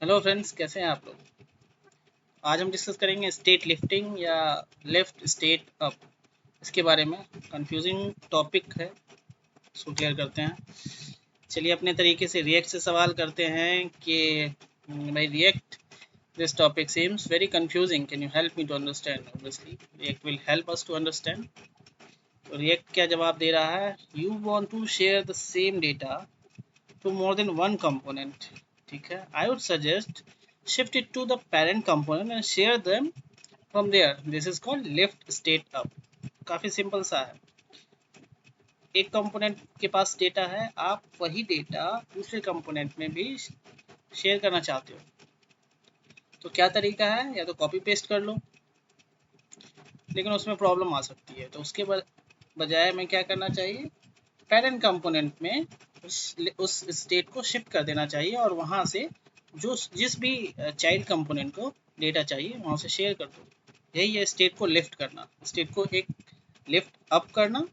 Hello friends, कैसे हैं आप लोग। आज हम डिस्कस करेंगे स्टेट लिफ्टिंग या लेफ्ट स्टेट अप, इसके बारे में। कंफ्यूजिंग टॉपिक है, इसको क्लियर करते हैं। चलिए अपने तरीके से रिएक्ट से सवाल करते हैं कि भाई React, this topic seems very confusing, can you help me to understand. Obviously React will help us to understand. तो रिएक्ट क्या जवाब दे रहा है, you want to share the same data to more than one component। ठीक है, I would suggest shift it to the parent component and share them from there। This is called lift state up। काफी simple सा है। एक component के पास data है, आप वही डेटा दूसरे कंपोनेंट में भी शेयर करना चाहते हो, तो क्या तरीका है, या तो कॉपी पेस्ट कर लो, लेकिन उसमें प्रॉब्लम आ सकती है। तो उसके बजाय में क्या करना चाहिए, पेरेंट कंपोनेंट में उस स्टेट को शिफ्ट कर देना चाहिए और वहाँ से जो जिस भी चाइल्ड कंपोनेंट को डेटा चाहिए वहाँ से शेयर कर दो। यही है स्टेट को लिफ्ट करना, स्टेट को एक लिफ्ट अप करना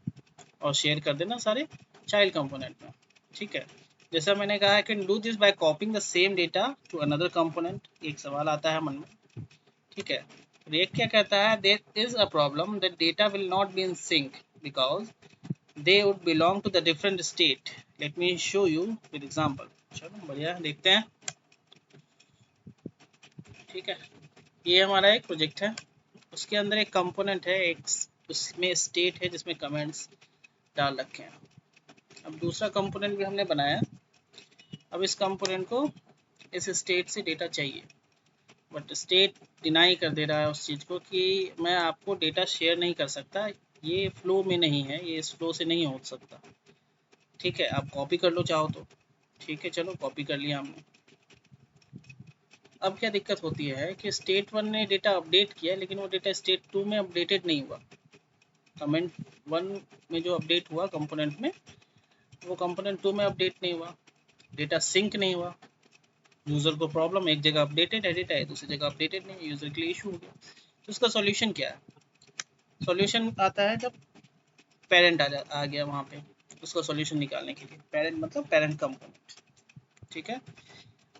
और शेयर कर देना सारे चाइल्ड कंपोनेंट में। ठीक है, जैसा मैंने कहा, can do this by copying the same data to another component. एक सवाल आता है मन में। ठीक है, रिएक्ट क्या कहता है, there is a problem that data will not be in sync because they would belong to the different state। let me show you with example। चलो बढ़िया, देखते हैं। ठीक है, ये हमारा एक प्रोजेक्ट है, उसके अंदर एक कंपोनेंट है, एक उसमें स्टेट है जिसमें कमेंट्स डाल रखे हैं। अब दूसरा कंपोनेंट भी हमने बनाया। अब इस कंपोनेंट को इस स्टेट से डेटा चाहिए, बट स्टेट डिनाई कर दे रहा है उस चीज़ को कि मैं आपको डेटा शेयर नहीं कर सकता, ये फ्लो में नहीं है, ये इस फ्लो से नहीं हो सकता। ठीक है, आप कॉपी कर लो चाहो तो। ठीक है, चलो कॉपी कर लिया हमने। अब क्या दिक्कत होती है कि स्टेट वन ने डेटा अपडेट किया, लेकिन वो डेटा स्टेट टू में अपडेटेड नहीं हुआ। कमेंट वन में जो अपडेट हुआ कंपोनेंट में, वो कंपोनेंट टू में अपडेट नहीं हुआ, डेटा सिंक नहीं हुआ। यूज़र को प्रॉब्लम, एक जगह अपडेटेड है डेटा है, दूसरी जगह अपडेटेड नहीं, यूज़र के लिए इशू हो गया। तो उसका सॉल्यूशन क्या है, सॉल्यूशन आता है जब पेरेंट आ गया वहाँ पे, उसका सॉल्यूशन निकालने के लिए। पेरेंट मतलब पेरेंट कंपोनेंट। ठीक है,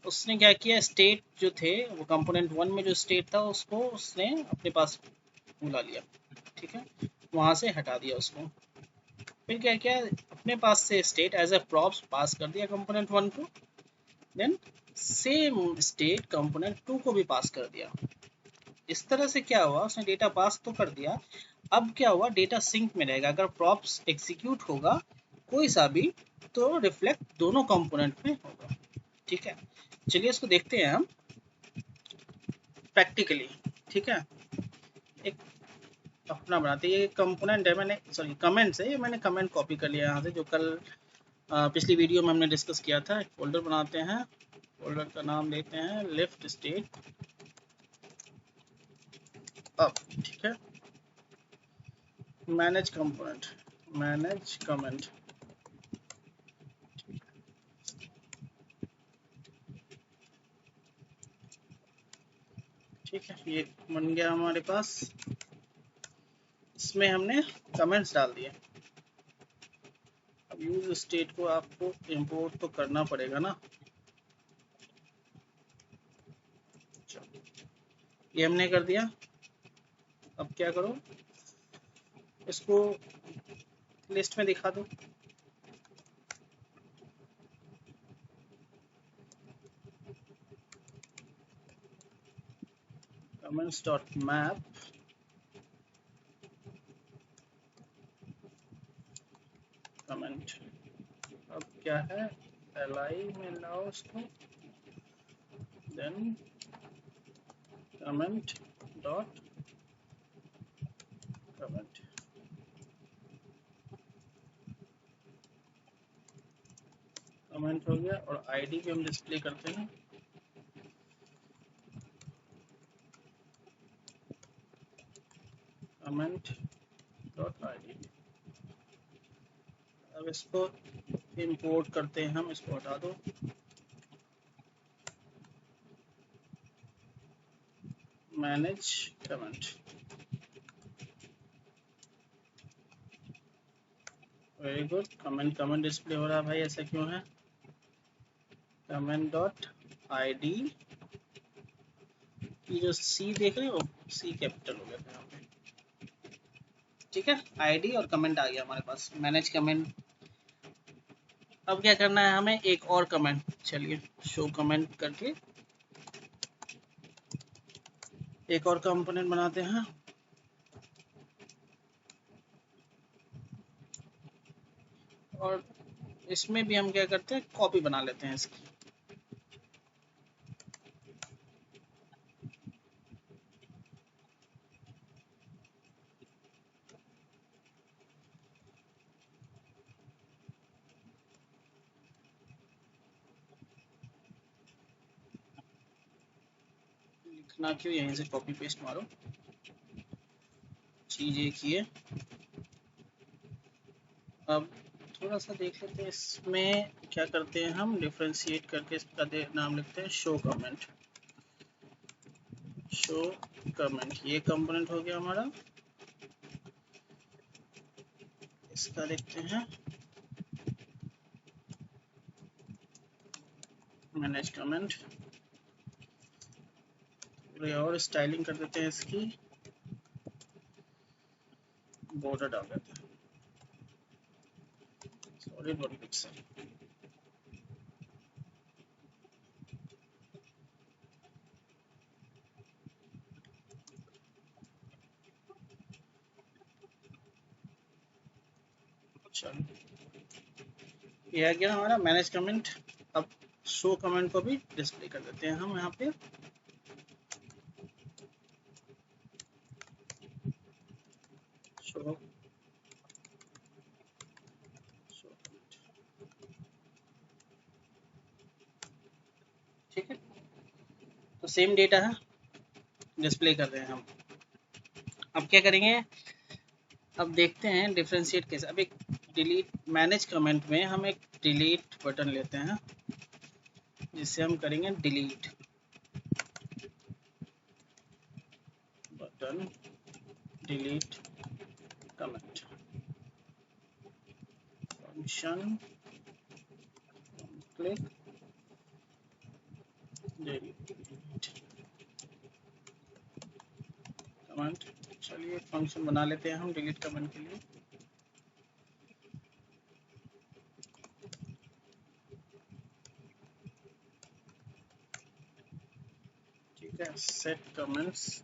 उसने क्या किया, स्टेट जो थे वो कंपोनेंट वन में जो स्टेट था उसको उसने अपने पास बुला लिया। ठीक है, वहाँ से हटा दिया उसको। फिर क्या किया, अपने पास से state as a props pass कर दिया कंपोनेंट वन को। Then same state component two को भी पास कर दिया। इस तरह से क्या हुआ, उसने डेटा पास तो कर दिया। अब क्या हुआ, डेटा सिंक में रहेगा। अगर प्रॉप्स एग्जीक्यूट होगा कोई सा भी, तो रिफ्लेक्ट दोनों कंपोनेंट में होगा। ठीक है, चलिए इसको देखते हैं हम प्रैक्टिकली। ठीक है, एक अपना बनाते हैं, ये कंपोनेंट है, मैंने सॉरी कमेंट्स है, ये मैंने कमेंट कॉपी कर लिया यहाँ से, जो कल पिछली वीडियो में हमने डिस्कस किया था। एक फोल्डर बनाते हैं, फोल्डर का नाम देते हैं लेफ्ट स्टेट अप। ठीक है, मैनेज कंपोनेंट, मैनेज कमेंट। ठीक है, ये बन गया हमारे पास। इसमें हमने कमेंट्स डाल दिए। अब यूज स्टेट को आपको इंपोर्ट तो करना पड़ेगा ना। ये हमने कर दिया। अब क्या करो, इसको लिस्ट में दिखा दो। comments dot map comment. अब क्या है, li में लाओ उसको, then comment dot comment. Comment हो गया, और आईडी भी हम डिस्प्ले करते हैं। Comment dot ID. अब इसको इंपोर्ट करते हैं हम, इसको हटा दो। Manage comment, very good. Comment display हो रहा है भाई, ऐसा क्यों है। कमेंट डॉट आईडी ये जो सी देख रहे हो, सी कैपिटल हो गया था यहाँ पे। ठीक है, आईडी और कमेंट आ गया हमारे पास, मैनेज कमेंट। अब क्या करना है हमें, एक और कमेंट, चलिए शो कमेंट करके एक और कंपोनेंट बनाते हैं। और इसमें भी हम क्या करते हैं, कॉपी बना लेते हैं इसकी। लिखना क्यों, यहीं से कॉपी पेस्ट मारो, चीज एक ही है। अब थोड़ा सा देख लेते हैं, इसमें क्या करते हैं हम, डिफरेंशिएट करके इसका नाम लिखते हैं शो कमेंट। शो कमेंट, ये कंपोनेंट हो गया हमारा। इसका देखते हैं मैनेज कमेंट, थोड़ी और स्टाइलिंग कर देते हैं इसकी, बॉर्डर डाल देते हैं, सॉरी 1 पिक्सल। चलो, ये आ गया हमारा मैनेज कमेंट। अब शो कमेंट को भी डिस्प्ले कर देते हैं हम यहाँ पे। शो ठीक है, तो सेम डेटा है, डिस्प्ले कर रहे हैं हम। अब क्या करेंगे, अब देखते हैं डिफरेंशिएट कैसे। अब एक डिलीट, मैनेज कमेंट में हम एक डिलीट बटन लेते हैं, जिससे हम करेंगे delete button, delete comment function, click delete comment. चलिए फंक्शन बना लेते हैं हम डिलीट कमेंट के लिए। ठीक है, set comments,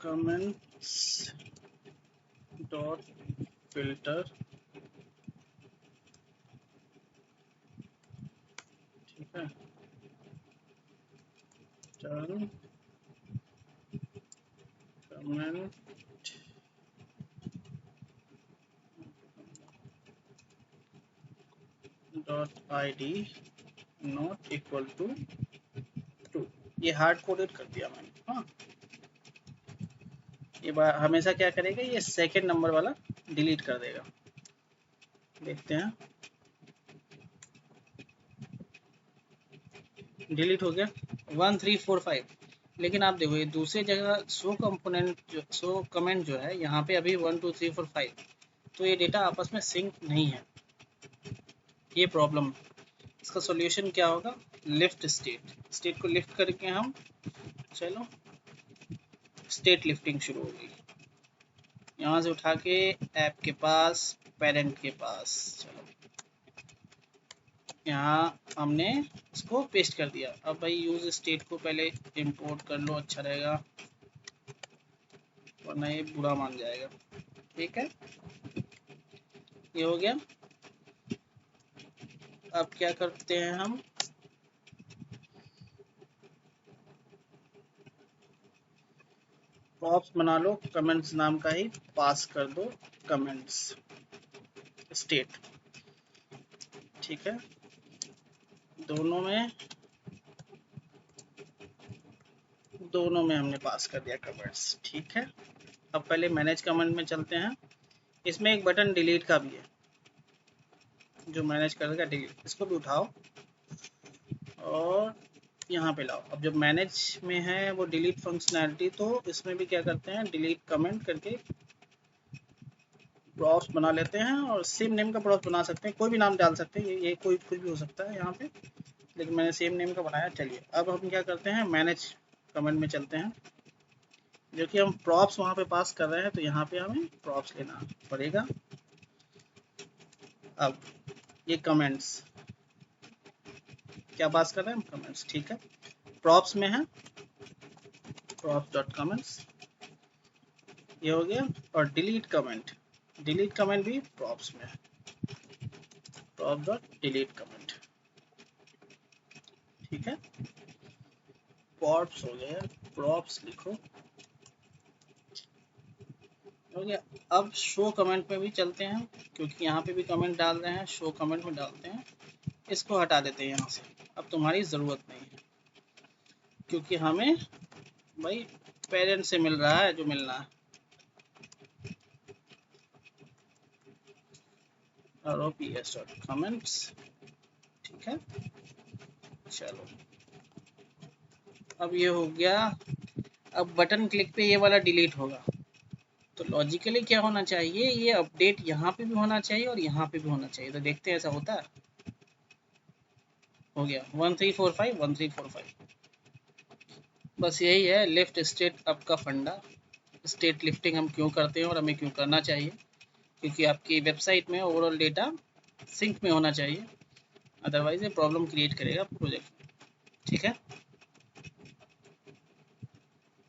comments dot filter. ठीक है, turn comment dot ID not equal to 2। ये हार्ड कोडेड कर दिया मैंने। हाँ, ये हमेशा क्या करेगा, ये सेकंड नंबर वाला डिलीट कर देगा। देखते हैं, डिलीट हो गया 1 3 4 5। लेकिन आप देखो, ये दूसरी जगह शो कंपोनेंट जो, शो कमेंट जो है यहाँ पे अभी 1 2 3 4 5, तो ये डेटा आपस में सिंक नहीं है, ये प्रॉब्लम। इसका सॉल्यूशन क्या होगा, लिफ्ट स्टेट, स्टेट को लिफ्ट करके हम, चलो स्टेट लिफ्टिंग शुरू हो गई, यहाँ से उठा के ऐप के पास, पेरेंट के पास, चलो यहाँ हमने इसको पेस्ट कर दिया। अब भाई यूज स्टेट को पहले इंपोर्ट कर लो, अच्छा रहेगा, वरना ये बुरा मान जाएगा। ठीक है, ये हो गया। अब क्या करते हैं हम, प्रॉप्स बना लो, कमेंट्स नाम का ही पास कर दो, कमेंट्स स्टेट। ठीक है, दोनों में हमने पास कर दिया कमेंट्स। ठीक है, अब पहले मैनेज कमेंट में चलते हैं। इसमें एक बटन डिलीट का भी है, जो मैनेज करेगा डिलीट, इसको भी उठाओ और यहाँ पे लाओ। अब जब मैनेज में है वो डिलीट फंक्शनैलिटी, तो इसमें भी क्या करते हैं, डिलीट कमेंट करके प्रॉप्स बना लेते हैं और सेम नेम का प्रॉप्स बना सकते हैं, कोई भी नाम डाल सकते हैं, ये कोई कुछ भी हो सकता है यहाँ पे, लेकिन मैंने सेम नेम का बनाया। चलिए अब हम क्या करते हैं, मैनेज कमेंट में चलते हैं, जो कि हम प्रॉप्स वहाँ पे पास कर रहे हैं, तो यहाँ पे हमें प्रॉप्स लेना पड़ेगा। अब ये कमेंट्स क्या पास कर रहे हैं हम, कमेंट्स, ठीक है, प्रॉप्स में है प्रॉप्स डॉट कमेंट्स, ये हो गया। और डिलीट कमेंट भी प्रॉप्स में है, प्रॉप्स डॉट डिलीट कमेंट, ठीक है, प्रॉप्स हो गया, प्रॉप्स लिखो, हो गया। अब शो कमेंट में भी चलते हैं, क्योंकि यहाँ पे भी कमेंट डाल रहे हैं, शो कमेंट में डालते हैं, इसको हटा देते हैं यहाँ से, अब तुम्हारी ज़रूरत नहीं है, क्योंकि हमें भाई पेरेंट से मिल रहा है जो मिलना है। ps.comments, ठीक है, चलो अब ये हो गया। अब बटन क्लिक पे ये वाला डिलीट होगा, तो लॉजिकली क्या होना चाहिए, ये अपडेट यहाँ पे भी होना चाहिए और यहाँ पे भी होना चाहिए, तो देखते हैं ऐसा होता है। हो गया 1345 1345, बस यही है लेफ्ट स्टेट अप का फंडा। स्टेट लिफ्टिंग हम क्यों करते हैं और हमें क्यों करना चाहिए, क्योंकि आपकी वेबसाइट में ओवरऑल डेटा सिंक में होना चाहिए, अदरवाइज ये प्रॉब्लम क्रिएट करेगा प्रोजेक्ट, ठीक है।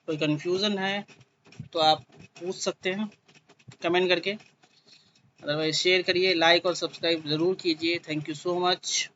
कोई कन्फ्यूज़न है तो आप पूछ सकते हैं कमेंट करके, अदरवाइज शेयर करिए, लाइक और सब्सक्राइब ज़रूर कीजिए। Thank you so much.